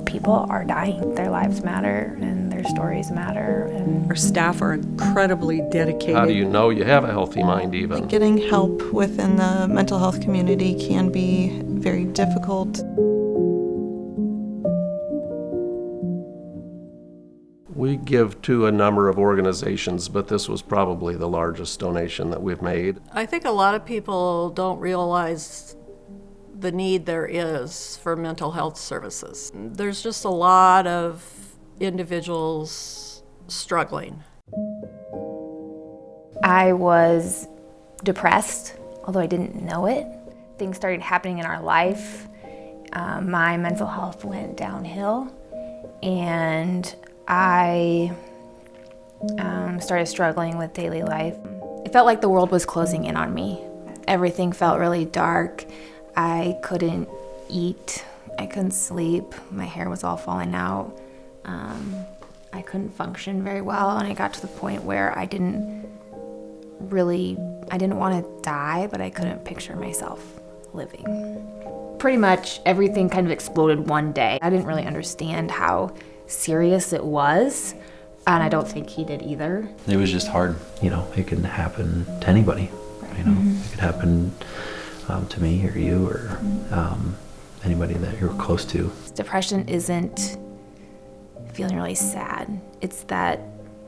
people are dying. Their lives matter and their stories matter. And our staff are incredibly dedicated. How do you know you have a healthy mind even? Getting help within the mental health community can be very difficult. We give to a number of organizations, but this was probably the largest donation that we've made. I think a lot of people don't realize the need there is for mental health services. There's just a lot of individuals struggling. I was depressed, although I didn't know it. Things started happening in our life. My mental health went downhill, and I started struggling with daily life. It felt like the world was closing in on me. Everything felt really dark. I couldn't eat. I couldn't sleep. My hair was all falling out. I couldn't function very well, and I got to the point where I didn't want to die, but I couldn't picture myself living. Pretty much everything kind of exploded one day. I didn't really understand how serious it was, and I don't think he did either. It was just hard. It can happen to anybody. It could happen to me or you or anybody that you're close to. Depression isn't feeling really sad. It's that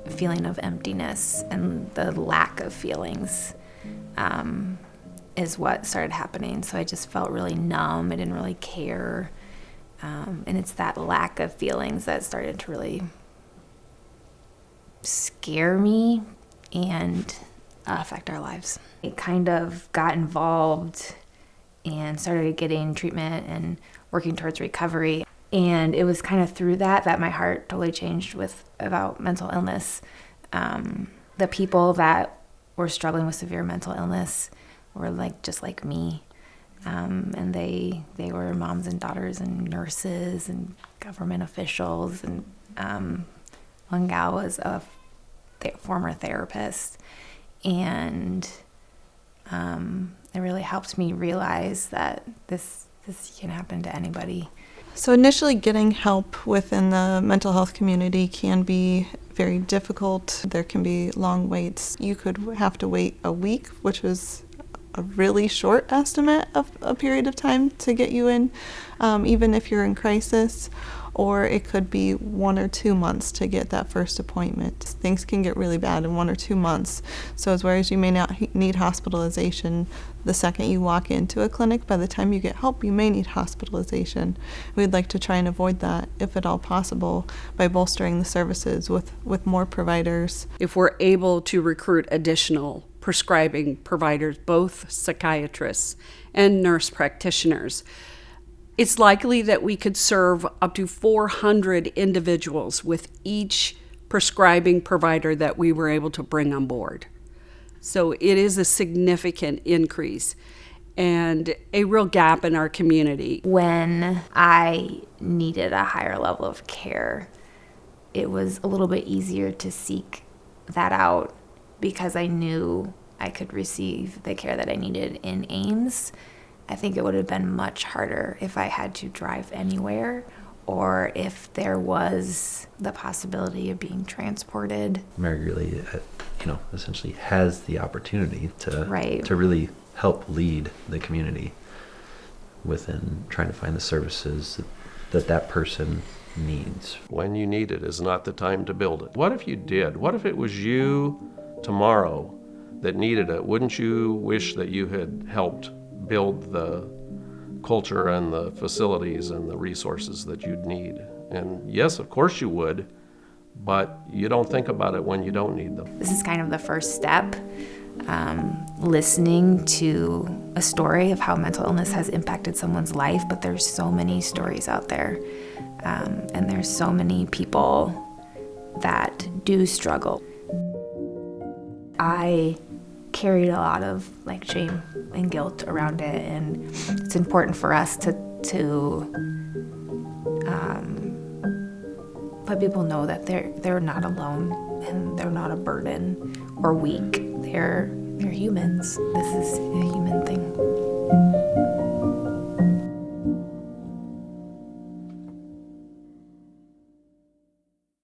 feeling of emptiness and the lack of feelings is what started happening. So I just felt really numb. I didn't really care. And it's that lack of feelings that started to really scare me and affect our lives. I kind of got involved and started getting treatment and working towards recovery. And it was kind of through that my heart totally changed about mental illness. The people that were struggling with severe mental illness were just like me. And they were moms and daughters and nurses and government officials. And one gal was a former therapist. And it really helped me realize that this can happen to anybody. So initially getting help within the mental health community can be very difficult. There can be long waits. You could have to wait a week, which was a really short estimate of a period of time to get you in, even if you're in crisis, or it could be 1 or 2 months to get that first appointment. Things can get really bad in 1 or 2 months. So as whereas you may not need hospitalization the second you walk into a clinic, by the time you get help, you may need hospitalization. We'd like to try and avoid that, if at all possible, by bolstering the services with more providers. If we're able to recruit additional prescribing providers, both psychiatrists and nurse practitioners, it's likely that we could serve up to 400 individuals with each prescribing provider that we were able to bring on board. So it is a significant increase and a real gap in our community. When I needed a higher level of care, it was a little bit easier to seek that out because I knew I could receive the care that I needed in Ames. I think it would have been much harder if I had to drive anywhere or if there was the possibility of being transported. Mary really, essentially has the opportunity to Right. to really help lead the community within trying to find the services that person needs. When you need it is not the time to build it. What if you did? What if it was you tomorrow that needed it? Wouldn't you wish that you had helped build the culture and the facilities and the resources that you'd need? And yes, of course you would, but you don't think about it when you don't need them. This is kind of the first step, listening to a story of how mental illness has impacted someone's life, but there's so many stories out there, and there's so many people that do struggle. I carried a lot of shame and guilt around it, and it's important for us to let people know that they're not alone and they're not a burden or weak. They're humans. This is a human thing.